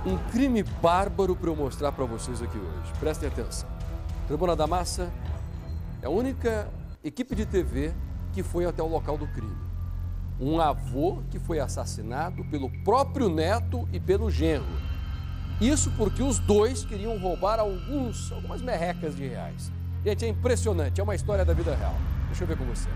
um crime bárbaro para eu mostrar para vocês aqui hoje. Prestem atenção. Tribuna da Massa é a única equipe de TV que foi até o local do crime. Um avô que foi assassinado pelo próprio neto e pelo genro. Isso porque os dois queriam roubar algumas merrecas de reais. Gente, é impressionante, é uma história da vida real. Deixa eu ver com você.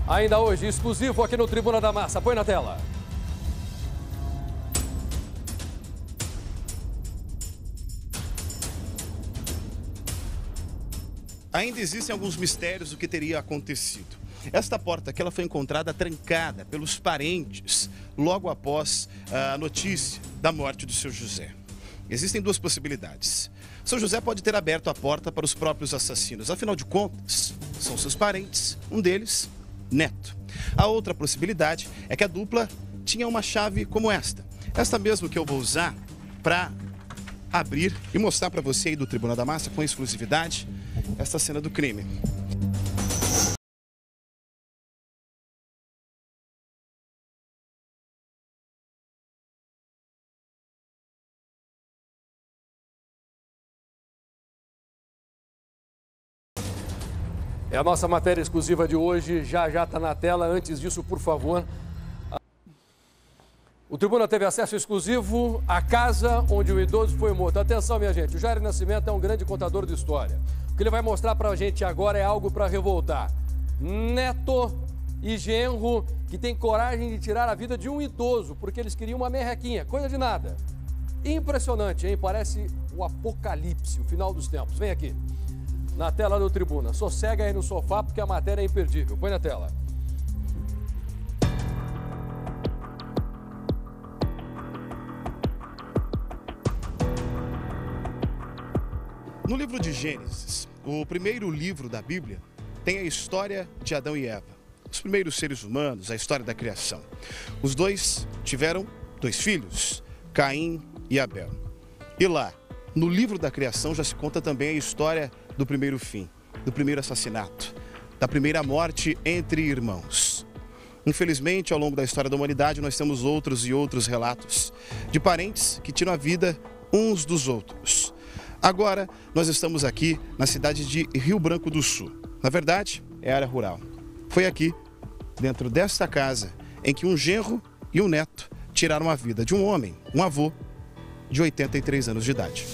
Ainda hoje, exclusivo aqui no Tribuna da Massa. Põe na tela. Ainda existem alguns mistérios do que teria acontecido. Esta porta aqui ela foi encontrada trancada pelos parentes logo após a notícia da morte do seu José. Existem duas possibilidades. Seu José pode ter aberto a porta para os próprios assassinos. Afinal de contas, são seus parentes, um deles, neto. A outra possibilidade é que a dupla tinha uma chave como esta. Esta mesmo que eu vou usar para abrir e mostrar para você aí do Tribuna da Massa com exclusividade esta cena do crime. É a nossa matéria exclusiva de hoje, já está na tela. Antes disso, por favor, o Tribuna teve acesso exclusivo à casa onde o idoso foi morto. Atenção, minha gente, o Jair Nascimento é um grande contador de história. O que ele vai mostrar para a gente agora é algo para revoltar. Neto e genro que tem coragem de tirar a vida de um idoso, porque eles queriam uma merrequinha, coisa de nada. Impressionante, hein? Parece o apocalipse, o final dos tempos. Vem aqui. Na tela do Tribuna. Sossega aí no sofá porque a matéria é imperdível. Põe na tela. No livro de Gênesis, o primeiro livro da Bíblia, tem a história de Adão e Eva. Os primeiros seres humanos, a história da criação. Os dois tiveram 2 filhos, Caim e Abel. E lá, no livro da criação, já se conta também a história do primeiro fim, do primeiro assassinato, da primeira morte entre irmãos. Infelizmente, ao longo da história da humanidade, nós temos outros e outros relatos de parentes que tiram a vida uns dos outros. Agora, nós estamos aqui na cidade de Rio Branco do Sul. Na verdade, é área rural. Foi aqui, dentro desta casa, em que um genro e um neto tiraram a vida de um homem, um avô, de 83 anos de idade.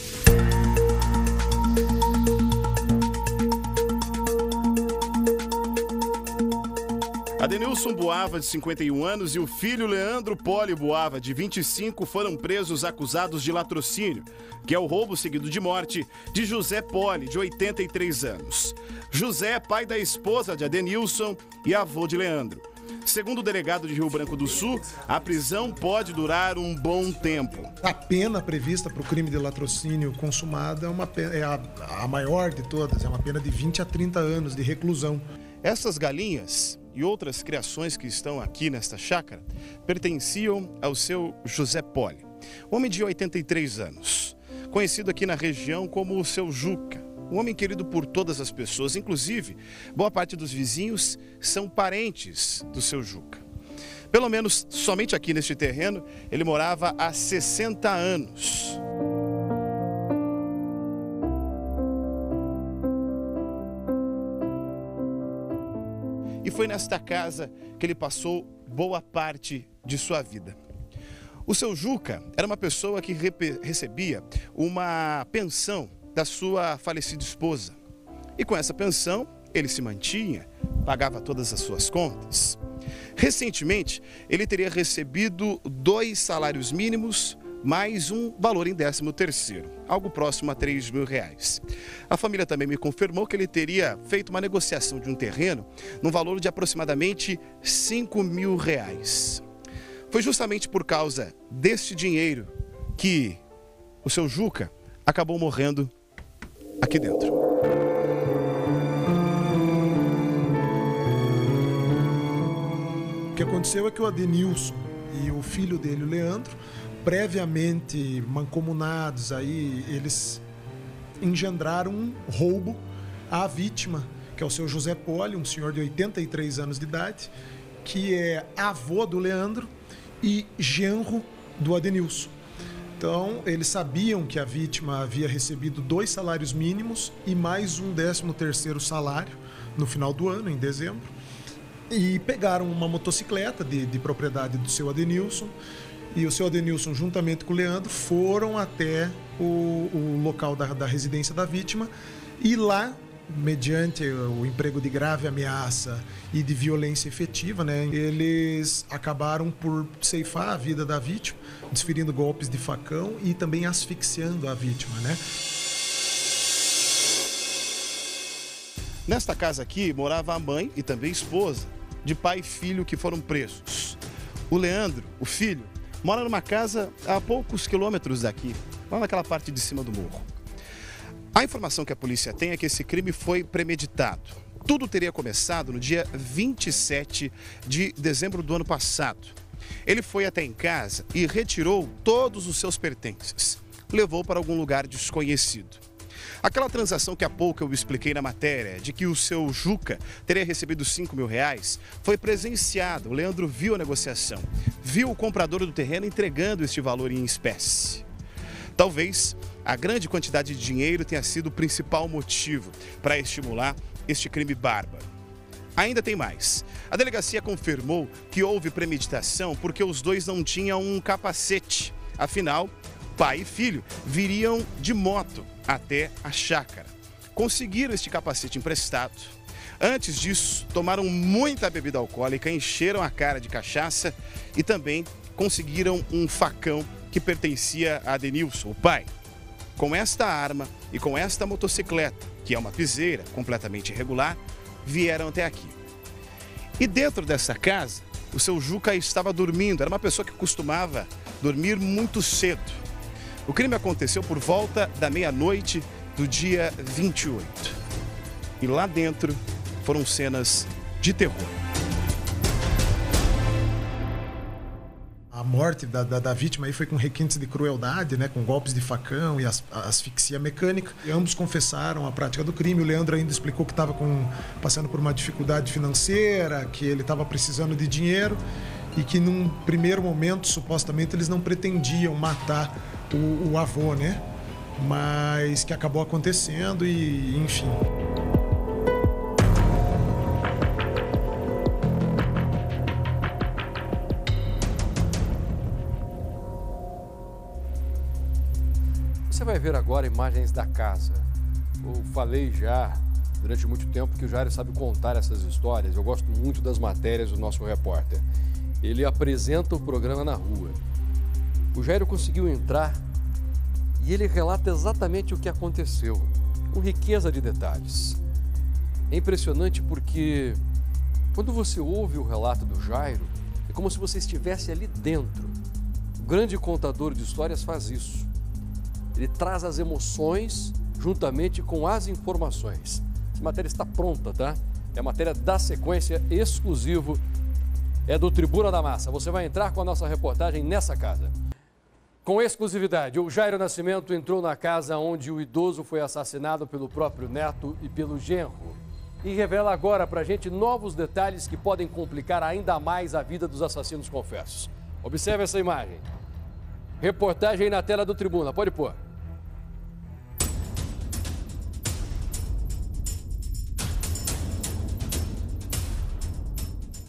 Adenilson Boava, de 51 anos, e o filho Leandro Poli Boava, de 25, foram presos acusados de latrocínio, que é o roubo seguido de morte de José Poli, de 83 anos. José é pai da esposa de Adenilson e avô de Leandro. Segundo o delegado de Rio Branco do Sul, a prisão pode durar um bom tempo. A pena prevista para o crime de latrocínio consumado é a maior de todas, é uma pena de 20 a 30 anos de reclusão. Essas galinhas e outras criações que estão aqui nesta chácara pertenciam ao seu José Poli, homem de 83 anos, conhecido aqui na região como o seu Juca, um homem querido por todas as pessoas, inclusive boa parte dos vizinhos são parentes do seu Juca. Pelo menos somente aqui neste terreno ele morava há 60 anos. E foi nesta casa que ele passou boa parte de sua vida. O seu Juca era uma pessoa que recebia uma pensão da sua falecida esposa. E com essa pensão, ele se mantinha, pagava todas as suas contas. Recentemente, ele teria recebido 2 salários mínimos, mais um valor em 13º, algo próximo a R$3.000. A família também me confirmou que ele teria feito uma negociação de um terreno no valor de aproximadamente R$5.000. Foi justamente por causa deste dinheiro que o seu Juca acabou morrendo aqui dentro. O que aconteceu é que o Adenilson e o filho dele, o Leandro, previamente mancomunados aí, eles engendraram um roubo à vítima, que é o seu José Poli, um senhor de 83 anos de idade, que é avô do Leandro e genro do Adenilson. Então, eles sabiam que a vítima havia recebido 2 salários mínimos e mais um 13º salário no final do ano, em dezembro, e pegaram uma motocicleta de propriedade do seu Adenilson, e o seu Adenilson, juntamente com o Leandro, foram até o local da residência da vítima, e lá, mediante o emprego de grave ameaça e de violência efetiva, né, eles acabaram por ceifar a vida da vítima, desferindo golpes de facão e também asfixiando a vítima, né? Nesta casa aqui morava a mãe e também a esposa de pai e filho que foram presos. O Leandro, o filho, mora numa casa a poucos quilômetros daqui, lá naquela parte de cima do morro. A informação que a polícia tem é que esse crime foi premeditado. Tudo teria começado no dia 27 de dezembro do ano passado. Ele foi até em casa e retirou todos os seus pertences. Levou para algum lugar desconhecido. Aquela transação que há pouco eu expliquei na matéria, de que o seu Juca teria recebido R$5.000, foi presenciado. O Leandro viu a negociação, viu o comprador do terreno entregando este valor em espécie. Talvez a grande quantidade de dinheiro tenha sido o principal motivo para estimular este crime bárbaro. Ainda tem mais. A delegacia confirmou que houve premeditação porque os dois não tinham um capacete. Afinal, pai e filho viriam de moto até a chácara. Conseguiram este capacete emprestado. Antes disso, tomaram muita bebida alcoólica, encheram a cara de cachaça e também conseguiram um facão que pertencia a Adenilson, o pai. Com esta arma e com esta motocicleta, que é uma piseira completamente irregular, vieram até aqui. E dentro dessa casa, o seu Juca estava dormindo. Era uma pessoa que costumava dormir muito cedo. O crime aconteceu por volta da meia-noite do dia 28. E lá dentro foram cenas de terror. A morte da vítima aí foi com requintes de crueldade, né, com golpes de facão e asfixia mecânica. E ambos confessaram a prática do crime. O Leandro ainda explicou que estava passando por uma dificuldade financeira, que ele estava precisando de dinheiro e que num primeiro momento, supostamente, eles não pretendiam matar o avô, né? Mas que acabou acontecendo e, enfim. Você vai ver agora imagens da casa. Eu falei já durante muito tempo que o Jairo sabe contar essas histórias. Eu gosto muito das matérias do nosso repórter. Ele apresenta o programa na rua. O Jairo conseguiu entrar e ele relata exatamente o que aconteceu, com riqueza de detalhes. É impressionante porque quando você ouve o relato do Jairo, é como se você estivesse ali dentro. O grande contador de histórias faz isso. Ele traz as emoções juntamente com as informações. Essa matéria está pronta, tá? É a matéria da sequência exclusivo, é do Tribuna da Massa. Você vai entrar com a nossa reportagem nessa casa. Com exclusividade, o Jairo Nascimento entrou na casa onde o idoso foi assassinado pelo próprio neto e pelo genro. E revela agora pra gente novos detalhes que podem complicar ainda mais a vida dos assassinos confessos. Observe essa imagem. Reportagem na tela do Tribuna. Pode pôr.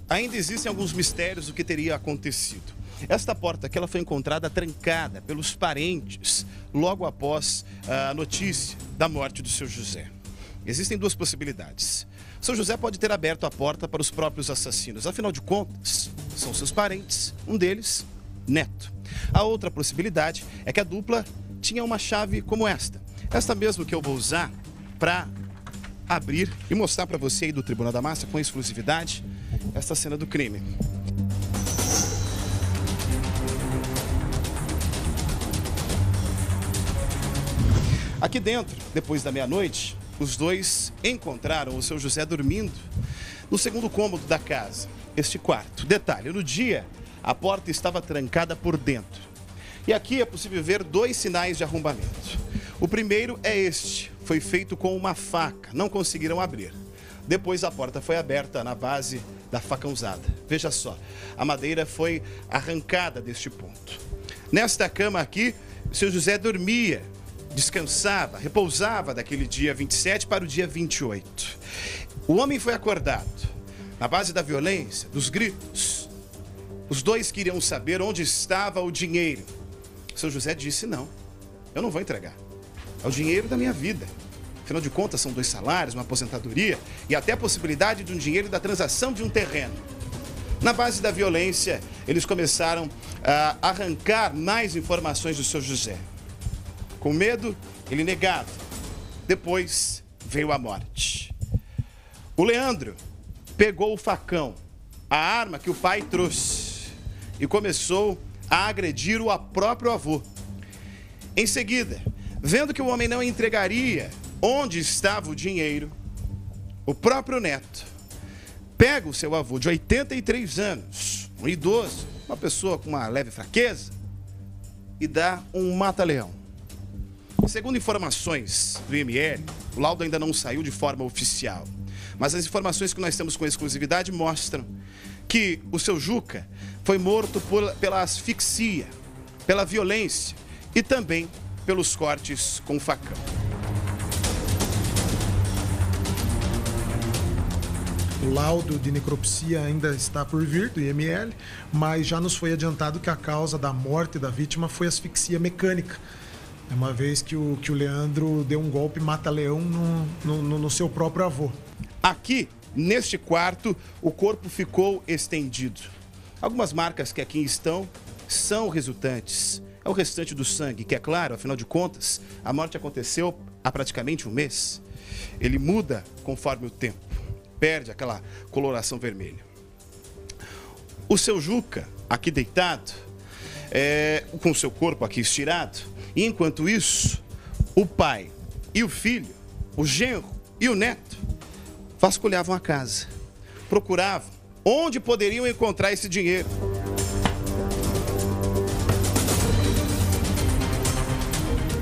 Ainda existem alguns mistérios do que teria acontecido. Esta porta aqui ela foi encontrada trancada pelos parentes logo após a notícia da morte do seu José. Existem duas possibilidades. São José pode ter aberto a porta para os próprios assassinos. Afinal de contas, são seus parentes, um deles, neto. A outra possibilidade é que a dupla tinha uma chave como esta. Esta mesmo que eu vou usar para abrir e mostrar para você aí do Tribuna da Massa com exclusividade esta cena do crime. Aqui dentro, depois da meia-noite, os dois encontraram o seu José dormindo no segundo cômodo da casa, este quarto. Detalhe, no dia, a porta estava trancada por dentro. E aqui é possível ver dois sinais de arrombamento. O primeiro é este, foi feito com uma faca, não conseguiram abrir. Depois a porta foi aberta na base da faca usada. Veja só, a madeira foi arrancada deste ponto. Nesta cama aqui, o seu José dormia, descansava, repousava daquele dia 27 para o dia 28. O homem foi acordado. Na base da violência, dos gritos, os dois queriam saber onde estava o dinheiro. Seu José disse: não, eu não vou entregar. É o dinheiro da minha vida. Afinal de contas, são 2 salários, uma aposentadoria e até a possibilidade de um dinheiro da transação de um terreno. Na base da violência, eles começaram a arrancar mais informações do seu José. Com medo, ele negava. Depois veio a morte. O Leandro pegou o facão, a arma que o pai trouxe, e começou a agredir o próprio avô. Em seguida, vendo que o homem não entregaria onde estava o dinheiro, o próprio neto pega o seu avô de 83 anos, um idoso, uma pessoa com uma leve fraqueza, e dá um mata-leão. Segundo informações do IML, o laudo ainda não saiu de forma oficial, mas as informações que nós temos com exclusividade mostram que o seu Juca foi morto pela asfixia, pela violência e também pelos cortes com facão. O laudo de necropsia ainda está por vir do IML, mas já nos foi adiantado que a causa da morte da vítima foi asfixia mecânica, uma vez que o Leandro deu um golpe mata-leão no seu próprio avô. Aqui, neste quarto, o corpo ficou estendido. Algumas marcas que aqui estão são resultantes. É o restante do sangue, que é claro, afinal de contas, a morte aconteceu há praticamente um mês. Ele muda conforme o tempo, perde aquela coloração vermelha. O seu Juca, aqui deitado, com o seu corpo aqui estirado, e enquanto isso, o pai e o filho, o genro e o neto, vasculhavam a casa, procuravam onde poderiam encontrar esse dinheiro.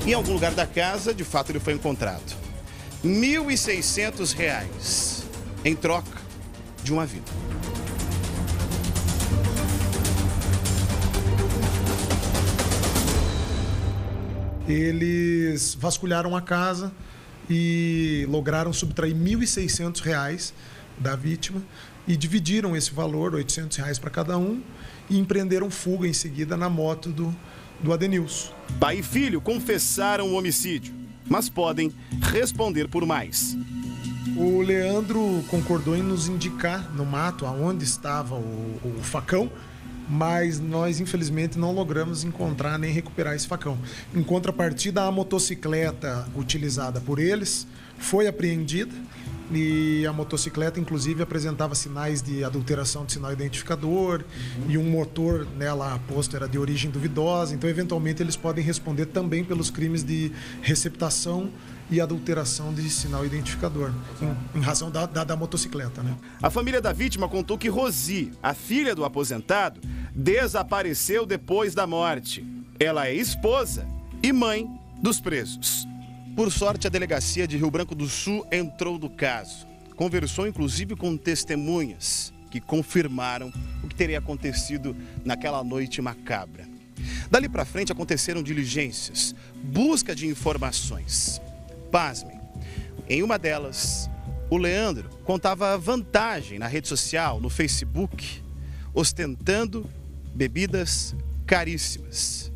Em algum lugar da casa, de fato, ele foi encontrado. R$ 1.600 em troca de uma vida. Eles vasculharam a casa e lograram subtrair R$ 1.600 da vítima e dividiram esse valor, R$ 800 para cada um, e empreenderam fuga em seguida na moto do Adenilson. Pai e filho confessaram o homicídio, mas podem responder por mais. O Leandro concordou em nos indicar no mato aonde estava o facão, mas nós, infelizmente, não logramos encontrar nem recuperar esse facão. Em contrapartida, a motocicleta utilizada por eles foi apreendida e a motocicleta, inclusive, apresentava sinais de adulteração de sinal identificador e um motor nela posto era de origem duvidosa. Então, eventualmente, eles podem responder também pelos crimes de receptação e adulteração de sinal identificador, em razão da motocicleta, né? A família da vítima contou que Rosi, a filha do aposentado, desapareceu depois da morte. Ela é esposa e mãe dos presos. Por sorte, a delegacia de Rio Branco do Sul entrou no caso. Conversou, inclusive, com testemunhas que confirmaram o que teria acontecido naquela noite macabra. Dali para frente aconteceram diligências, busca de informações. Pasmem, em uma delas, o Leandro contava vantagem na rede social, no Facebook, ostentando bebidas caríssimas.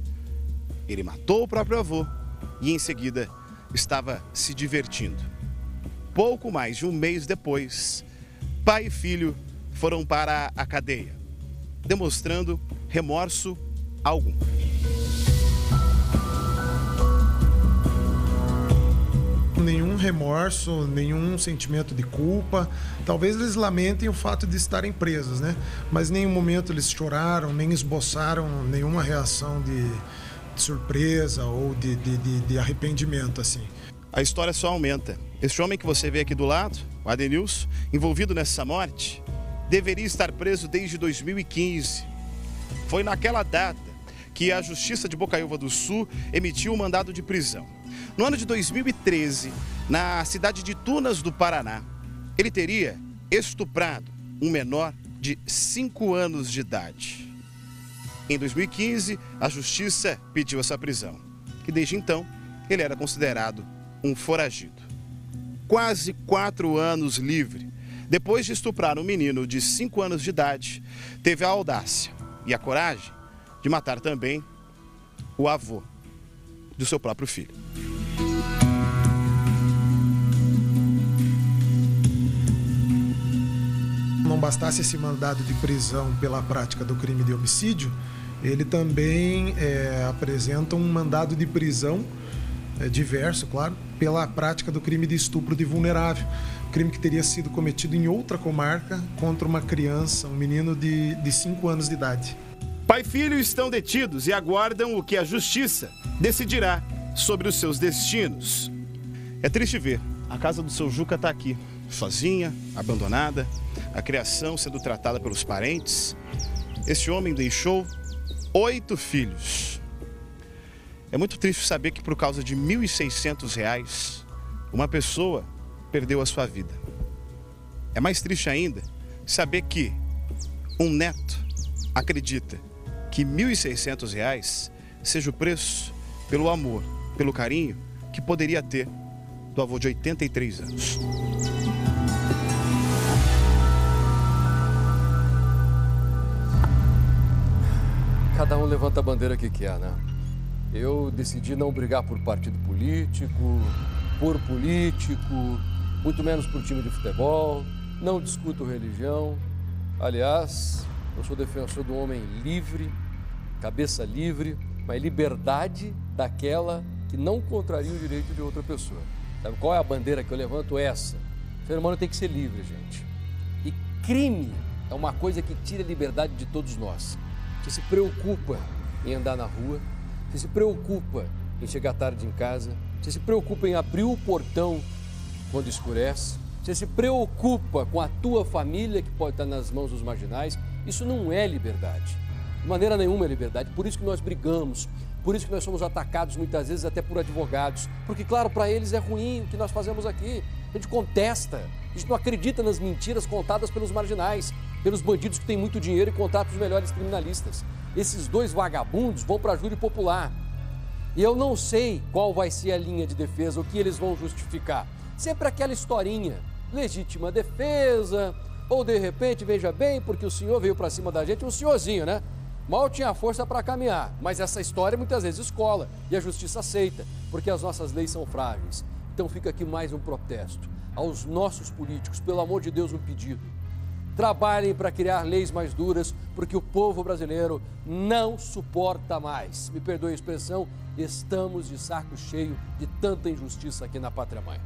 Ele matou o próprio avô e, em seguida, estava se divertindo. pouco mais de um mês depois, pai e filho foram para a cadeia, demonstrando remorso algum. Nenhum remorso, nenhum sentimento de culpa. Talvez eles lamentem o fato de estarem presos, né? Mas em nenhum momento eles choraram, nem esboçaram nenhuma reação de surpresa ou de arrependimento, assim. A história só aumenta. Este homem que você vê aqui do lado, o Adenilson, envolvido nessa morte, deveria estar preso desde 2015. Foi naquela data que a Justiça de Bocaiúva do Sul emitiu um mandado de prisão. No ano de 2013, na cidade de Tunas do Paraná, ele teria estuprado um menor de 5 anos de idade. Em 2015, a Justiça pediu essa prisão, e desde então ele era considerado um foragido. Quase 4 anos livre, depois de estuprar um menino de 5 anos de idade, teve a audácia e a coragem de matar também o avô do seu próprio filho. Não bastasse esse mandado de prisão pela prática do crime de homicídio, ele também apresenta um mandado de prisão diverso, claro, pela prática do crime de estupro de vulnerável, crime que teria sido cometido em outra comarca contra uma criança, um menino de 5 anos de idade. Pai e filho estão detidos e aguardam o que a Justiça decidirá sobre os seus destinos. É triste ver, a casa do seu Juca está aqui, sozinha, abandonada, a criação sendo tratada pelos parentes. Esse homem deixou 8 filhos. É muito triste saber que por causa de R$ 1.600, uma pessoa perdeu a sua vida. É mais triste ainda saber que um neto acredita que R$ 1.600 seja o preço pelo amor, pelo carinho que poderia ter do avô de 83 anos. Cada um levanta a bandeira que quer, né? Eu decidi não brigar por partido político, por político, muito menos por time de futebol, não discuto religião. Aliás, eu sou defensor do homem livre, cabeça livre, mas liberdade daquela que não contraria o direito de outra pessoa. Sabe qual é a bandeira que eu levanto? Essa. O ser humano tem que ser livre, gente. E crime é uma coisa que tira a liberdade de todos nós. Você se preocupa em andar na rua, você se preocupa em chegar tarde em casa, você se preocupa em abrir o portão quando escurece, você se preocupa com a tua família que pode estar nas mãos dos marginais. Isso não é liberdade. De maneira nenhuma é liberdade. Por isso que nós brigamos, por isso que nós somos atacados muitas vezes até por advogados. Porque, claro, para eles é ruim o que nós fazemos aqui. A gente contesta, a gente não acredita nas mentiras contadas pelos marginais, pelos bandidos que têm muito dinheiro e contratam os melhores criminalistas. Esses 2 vagabundos vão para a júri popular. E eu não sei qual vai ser a linha de defesa, o que eles vão justificar. Sempre aquela historinha, legítima defesa, ou de repente, veja bem, porque o senhor veio para cima da gente, um senhorzinho, né? Mal tinha força para caminhar, mas essa história muitas vezes escola e a justiça aceita, porque as nossas leis são frágeis. Então fica aqui mais um protesto aos nossos políticos, pelo amor de Deus, um pedido. Trabalhem para criar leis mais duras, porque o povo brasileiro não suporta mais. Me perdoe a expressão, estamos de saco cheio de tanta injustiça aqui na Pátria-Mãe.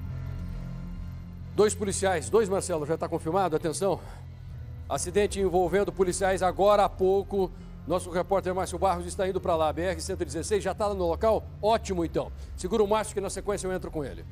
2 policiais, 2, Marcelo, já está confirmado? Atenção, acidente envolvendo policiais agora há pouco. Nosso repórter Márcio Barros está indo para lá, BR-116, já está lá no local? Ótimo então. Segura o Márcio que na sequência eu entro com ele.